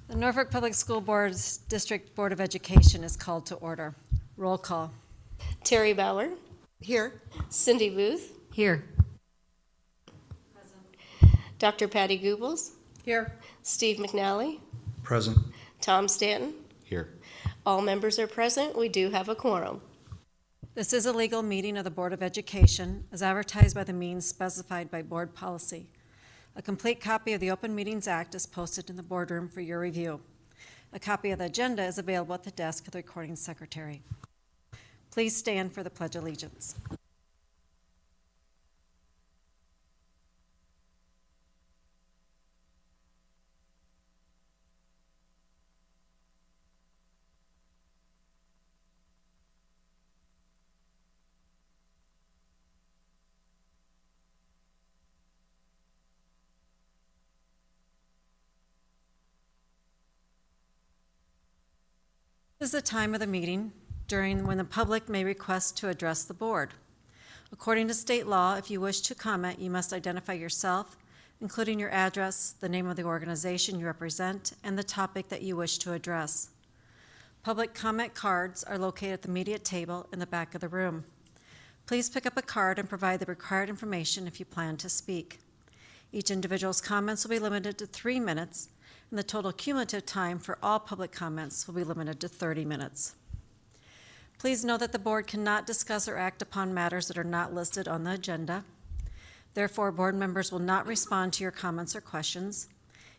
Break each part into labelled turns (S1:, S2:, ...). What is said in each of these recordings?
S1: The Norfolk Public School Board's District Board of Education is called to order. Roll call.
S2: Terry Bauer.
S3: Here.
S2: Cindy Booth.
S3: Here.
S2: Dr. Patty Goobles.
S3: Here.
S2: Steve McNally.
S4: Present.
S2: Tom Stanton.
S4: Here.
S2: All members are present. We do have a quorum.
S1: This is a legal meeting of the Board of Education as advertised by the means specified by board policy. A complete copy of the Open Meetings Act is posted in the boardroom for your review. A copy of the agenda is available at the desk of the recording secretary. Please stand for the Pledge of Allegiance. This is the time of the meeting when the public may request to address the board. According to state law, if you wish to comment, you must identify yourself, including your address, the name of the organization you represent, and the topic that you wish to address. Public comment cards are located at the media table in the back of the room. Please pick up a card and provide the required information if you plan to speak. Each individual's comments will be limited to 3 minutes, and the total cumulative time for all public comments will be limited to 30 minutes. Please know that the board cannot discuss or act upon matters that are not listed on the agenda. Therefore, board members will not respond to your comments or questions.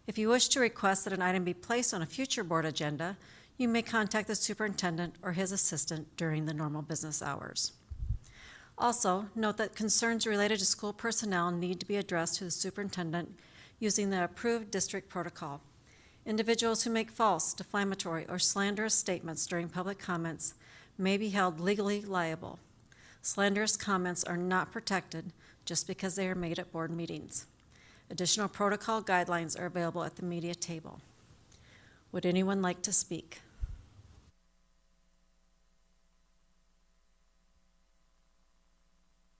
S1: If you wish to request that an item be placed on a future board agenda, you may contact the superintendent or his assistant during the normal business hours. Also, note that concerns related to school personnel need to be addressed to the superintendent using the approved district protocol. Individuals who make false, defamatory, or slanderous statements during public comments may be held legally liable. Slanderous comments are not protected just because they are made at board meetings. Additional protocol guidelines are available at the media table. Would anyone like to speak?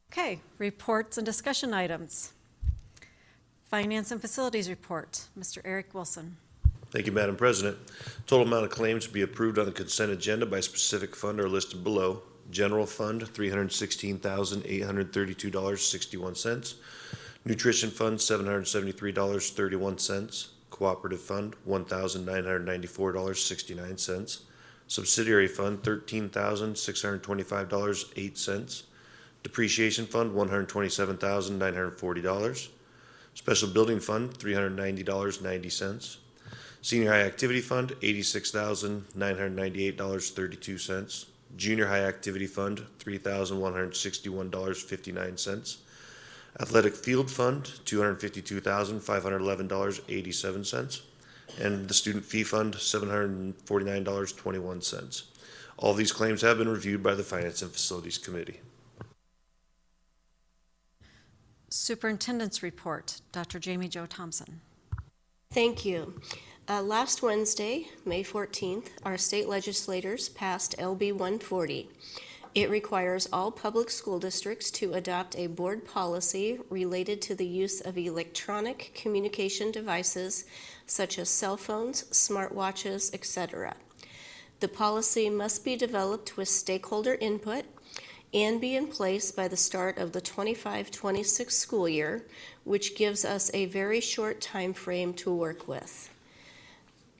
S1: Okay, reports and discussion items. Finance and Facilities Report, Mr. Eric Wilson.
S5: Thank you, Madam President. Total amount of claims to be approved on the consent agenda by specific fund are listed below. General Fund, $316,832.61. Nutrition Fund, $773.31. Cooperative Fund, $1,994.69. Subsidiary Fund, $13,625.08. Depreciation Fund, $127,940. Special Building Fund, $390.90. Senior High Activity Fund, $86,998.32. Junior High Activity Fund, $3,161.59. Athletic Field Fund, $252,511.87. And the Student Fee Fund, $749.21. All these claims have been reviewed by the Finance and Facilities Committee.
S1: Superintendent's Report, Dr. Jamie Jo Thompson.
S2: Thank you. Last Wednesday, May 14th, our state legislators passed LB 140. It requires all public school districts to adopt a board policy related to the use of electronic communication devices such as cell phones, smartwatches, etc. The policy must be developed with stakeholder input and be in place by the start of the 25-26 school year, which gives us a very short time frame to work with.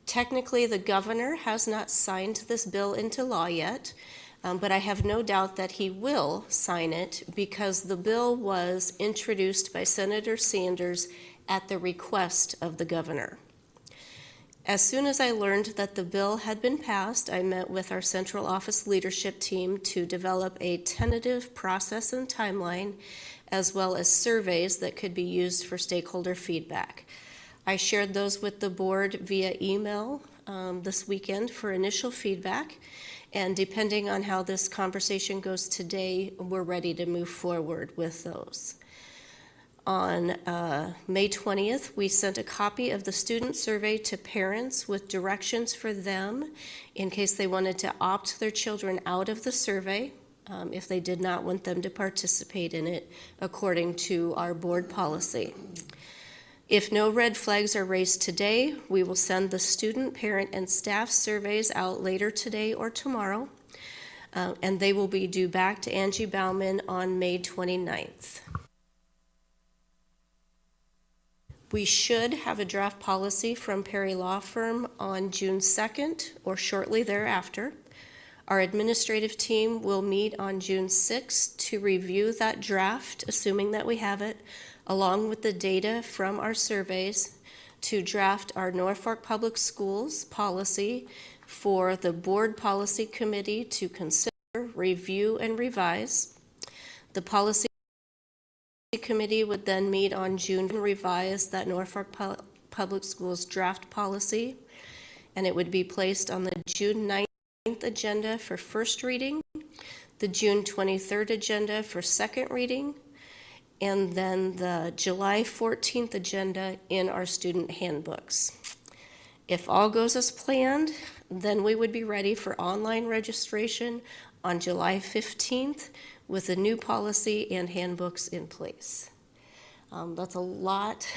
S2: Technically, the governor has not signed this bill into law yet, but I have no doubt that he will sign it because the bill was introduced by Senator Sanders at the request of the governor. As soon as I learned that the bill had been passed, I met with our central office leadership team to develop a tentative process and timeline, as well as surveys that could be used for stakeholder feedback. I shared those with the board via email this weekend for initial feedback, and depending on how this conversation goes today, we're ready to move forward with those. On May 20th, we sent a copy of the student survey to parents with directions for them in case they wanted to opt their children out of the survey if they did not want them to participate in it according to our board policy. If no red flags are raised today, we will send the student, parent, and staff surveys out later today or tomorrow, and they will be due back to Angie Bauman on May 29th. We should have a draft policy from Perry Law Firm on June 2nd or shortly thereafter. Our administrative team will meet on June 6th to review that draft, assuming that we have it, along with the data from our surveys, to draft our Norfolk Public Schools policy for the Board Policy Committee to consider, review, and revise. The Policy Committee would then meet on June and revise that Norfolk Public Schools draft policy, and it would be placed on the June 9th agenda for first reading, the June 23rd agenda for second reading, and then the July 14th agenda in our student handbooks. If all goes as planned, then we would be ready for online registration on July 15th with the new policy and handbooks in place. That's a lot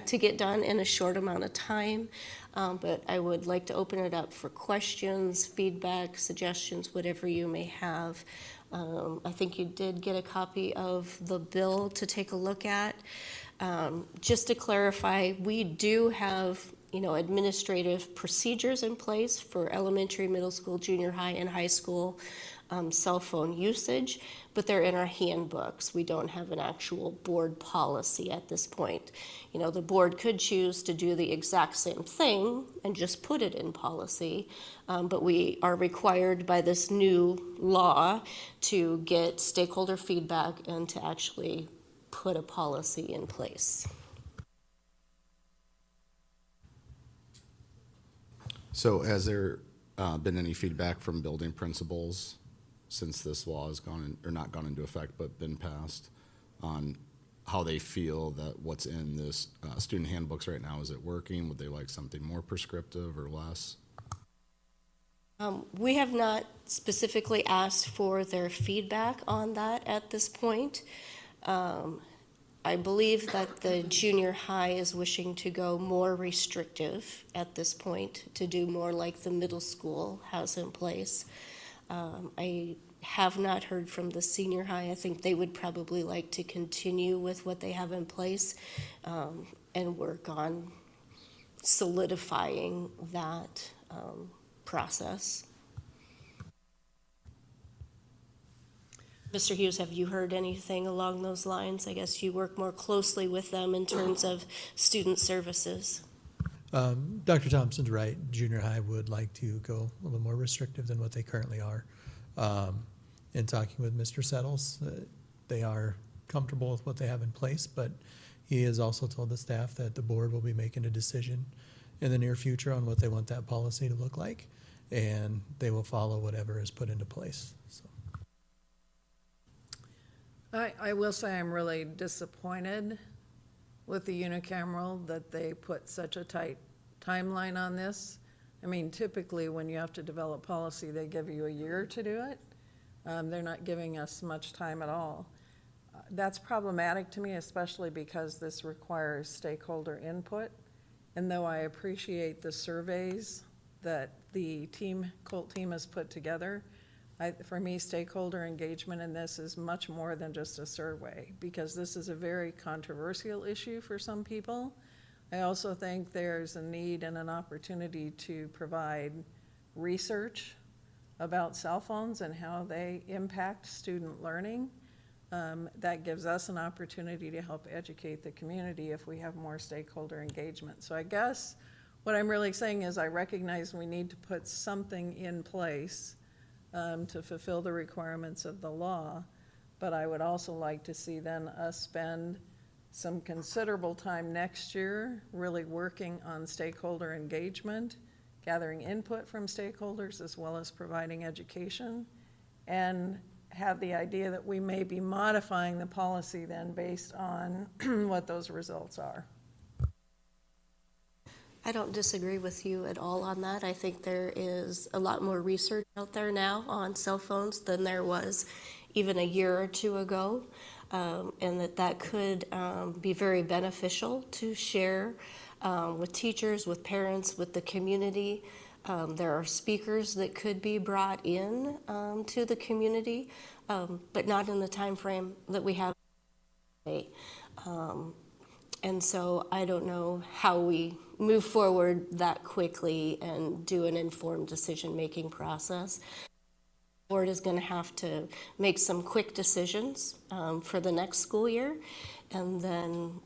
S2: to get done in a short amount of time, but I would like to open it up for questions, feedback, suggestions, whatever you may have. I think you did get a copy of the bill to take a look at. Just to clarify, we do have administrative procedures in place for elementary, middle school, junior high, and high school cell phone usage, but they're in our handbooks. We don't have an actual board policy at this point. The board could choose to do the exact same thing and just put it in policy, but we are required by this new law to get stakeholder feedback and to actually put a policy in place.
S3: So has there been any feedback from building principals since this law has not gone into effect, but been passed, on how they feel that what's in this student handbooks right now, is it working? Would they like something more prescriptive or less?
S2: We have not specifically asked for their feedback on that at this point. I believe that the junior high is wishing to go more restrictive at this point, to do more like the middle school has in place. I have not heard from the senior high. I think they would probably like to continue with what they have in place and work on solidifying that process. Mr. Hughes, have you heard anything along those lines? I guess you work more closely with them in terms of student services.
S4: Dr. Thompson's right. Junior high would like to go a little more restrictive than what they currently are. In talking with Mr. Settles, they are comfortable with what they have in place, but he has also told the staff that the board will be making a decision in the near future on what they want that policy to look like, and they will follow whatever is put into place. So.
S6: I will say I'm really disappointed with the unicameral that they put such a tight timeline on this. I mean, typically when you have to develop policy, they give you a year to do it. They're not giving us much time at all. That's problematic to me, especially because this requires stakeholder input. And though I appreciate the surveys that the COLT team has put together, for me, stakeholder engagement in this is much more than just a survey, because this is a very controversial issue for some people. I also think there's a need and an opportunity to provide research about cell phones and how they impact student learning. That gives us an opportunity to help educate the community if we have more stakeholder engagement. So I guess what I'm really saying is I recognize we need to put something in place to fulfill the requirements of the law, but I would also like to see then us spend some considerable time next year really working on stakeholder engagement, gathering input from stakeholders as well as providing education, and have the idea that we may be modifying the policy then based on what those results are.
S2: I don't disagree with you at all on that. I think there is a lot more research out there now on cell phones than there was even a year or two ago. and that could be very beneficial to share with teachers, with parents, with the community. There are speakers that could be brought in to the community, but not in the time frame that we have today. And so I don't know how we move forward that quickly and do an informed decision-making process. The board is going to have to make some quick decisions for the next school year, and then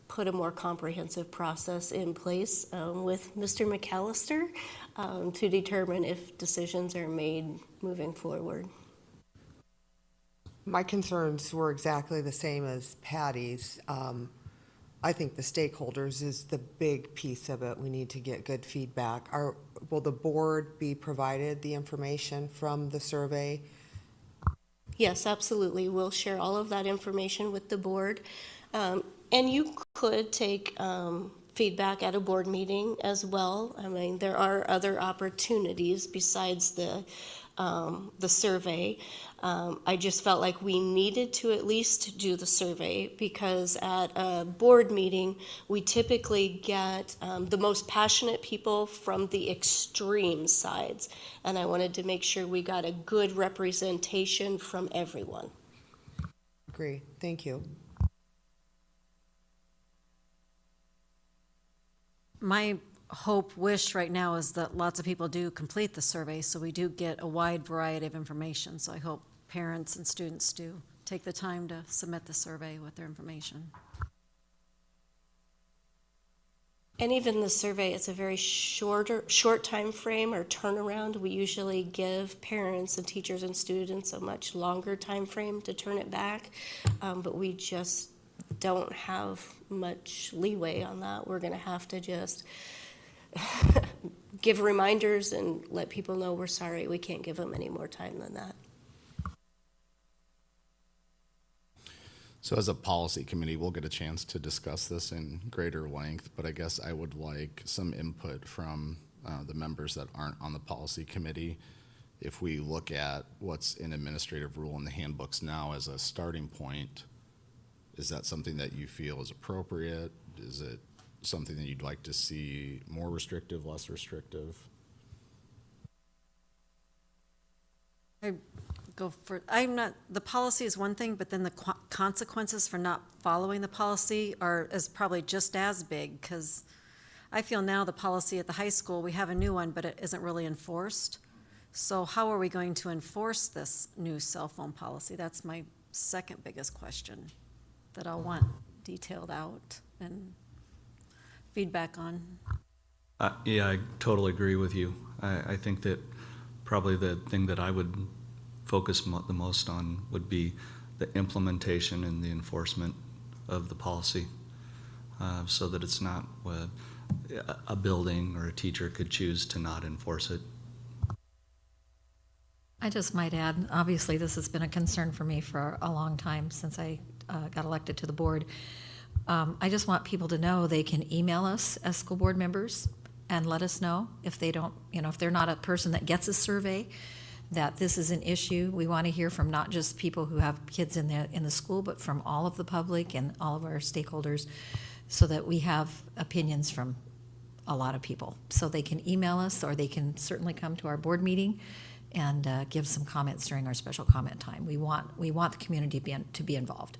S2: put a more comprehensive process in place with Mr. McAllister to determine if decisions are made moving forward.
S7: My concerns were exactly the same as Patty's. I think the stakeholders is the big piece of it. We need to get good feedback. Will the board be provided the information from the survey?
S2: Yes, absolutely. We'll share all of that information with the board. And you could take feedback at a board meeting as well. I mean, there are other opportunities besides the survey. I just felt like we needed to at least do the survey because at a board meeting, we typically get the most passionate people from the extreme sides. And I wanted to make sure we got a good representation from everyone.
S7: Agree. Thank you.
S1: My wish right now is that lots of people do complete the survey, so we do get a wide variety of information. So I hope parents and students do take the time to submit the survey with their information.
S2: And even the survey, it's a very short time frame or turnaround. We usually give parents and teachers and students a much longer time frame to turn it back, but we just don't have much leeway on that. We're going to have to just give reminders and let people know we're sorry. We can't give them any more time than that.
S3: So as a policy committee, we'll get a chance to discuss this in greater length, but I guess I would like some input from the members that aren't on the policy committee. If we look at what's in administrative rule in the handbooks now as a starting point, is that something that you feel is appropriate? Is it something that you'd like to see more restrictive, less restrictive?
S1: The policy is one thing, but then the consequences for not following the policy is probably just as big, because I feel now the policy at the high school, we have a new one, but it isn't really enforced. So how are we going to enforce this new cell phone policy? That's my second biggest question that I'll want detailed out and feedback on.
S8: Yeah, I totally agree with you. I think that probably the thing that I would focus the most on would be the implementation and the enforcement of the policy, so that it's not a building or a teacher could choose to not enforce it.
S9: I just might add, obviously this has been a concern for me for a long time since I got elected to the board. I just want people to know they can email us as school board members and let us know if they don't, if they're not a person that gets a survey, that this is an issue. We want to hear from not just people who have kids in the school, but from all of the public and all of our stakeholders, so that we have opinions from a lot of people. So they can email us, or they can certainly come to our board meeting and give some comments during our special comment time. We want the community to be involved.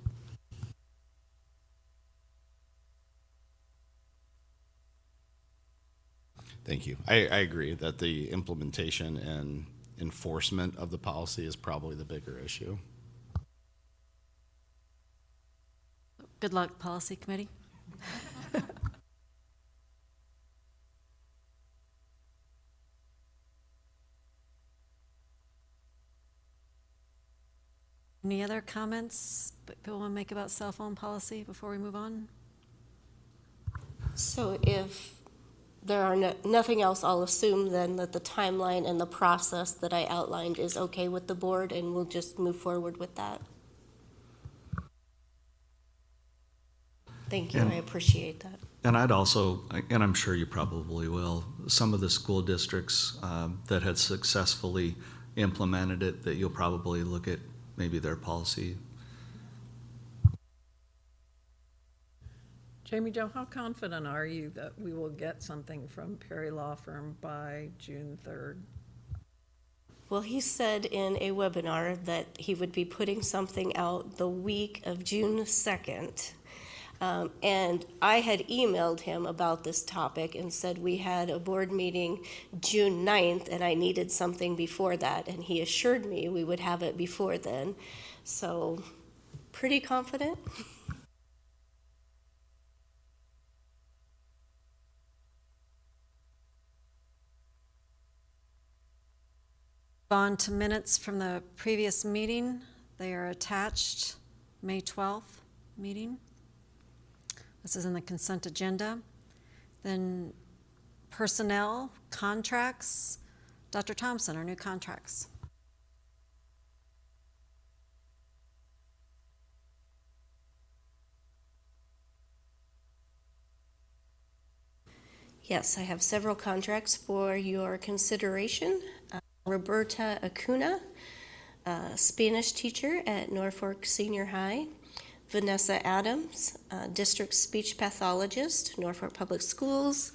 S3: Thank you. I agree that the implementation and enforcement of the policy is probably the bigger issue.
S1: Good luck, policy committee. Any other comments people want to make about cell phone policy before we move on?
S2: So if there are nothing else, I'll assume then that the timeline and the process that I outlined is okay with the board, and we'll just move forward with that. Thank you, I appreciate that.
S8: And I'd also, and I'm sure you probably will, some of the school districts that had successfully implemented it, that you'll probably look at maybe their policy
S6: Jamie Jo, how confident are you that we will get something from Perry Law Firm by June 3rd?
S2: Well, he said in a webinar that he would be putting something out the week of June 2nd. And I had emailed him about this topic and said we had a board meeting June 9th and I needed something before that. And he assured me we would have it before then. So, pretty confident.
S1: On to minutes from the previous meeting. They are attached, May 12th meeting. This is in the consent agenda. Then personnel, contracts. Dr. Thompson, our new contracts.
S2: Yes, I have several contracts for your consideration. Roberta Acuna, Spanish teacher at Norfolk Senior High. Vanessa Adams, district speech pathologist, Norfolk Public Schools.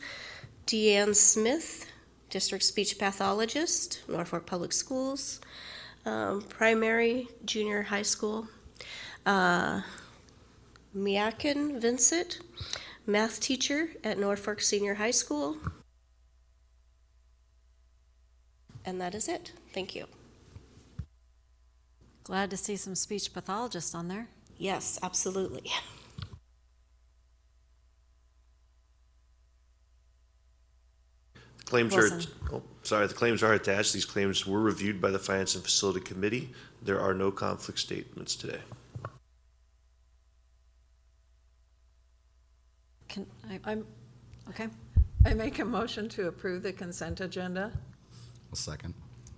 S2: Deanne Smith, district speech pathologist, Norfolk Public Schools. Primary junior high school. Miakin Vincent, math teacher at Norfolk Senior High School. And that is it. Thank you.
S1: Glad to see some speech pathologists on there.
S2: Yes, absolutely.
S5: Claims
S1: Wilson.
S5: the claims are attached. These claims were reviewed by the Finance and Facility Committee. There are no conflict statements today.
S1: Okay.
S6: I make a motion to approve the consent agenda.
S3: A second.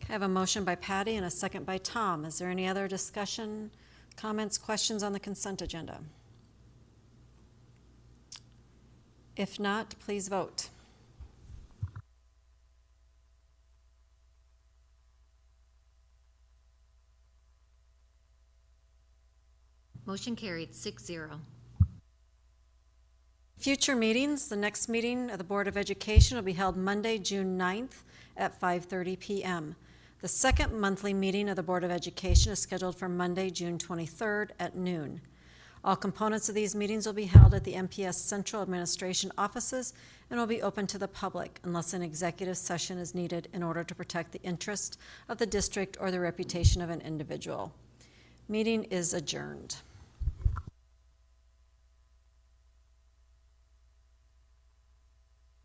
S1: I have a motion by Patty and a second by Tom. Is there any other discussion, comments, questions on the consent agenda? If not, please vote.
S9: Motion carried, 6-0.
S1: Future meetings, the next meeting of the Board of Education will be held Monday, June 9th at 5:30 p.m. The second monthly meeting of the Board of Education is scheduled for Monday, June 23rd at noon. All components of these meetings will be held at the MPS Central Administration offices and will be open to the public unless an executive session is needed in order to protect the interest of the district or the reputation of an individual. Meeting is adjourned.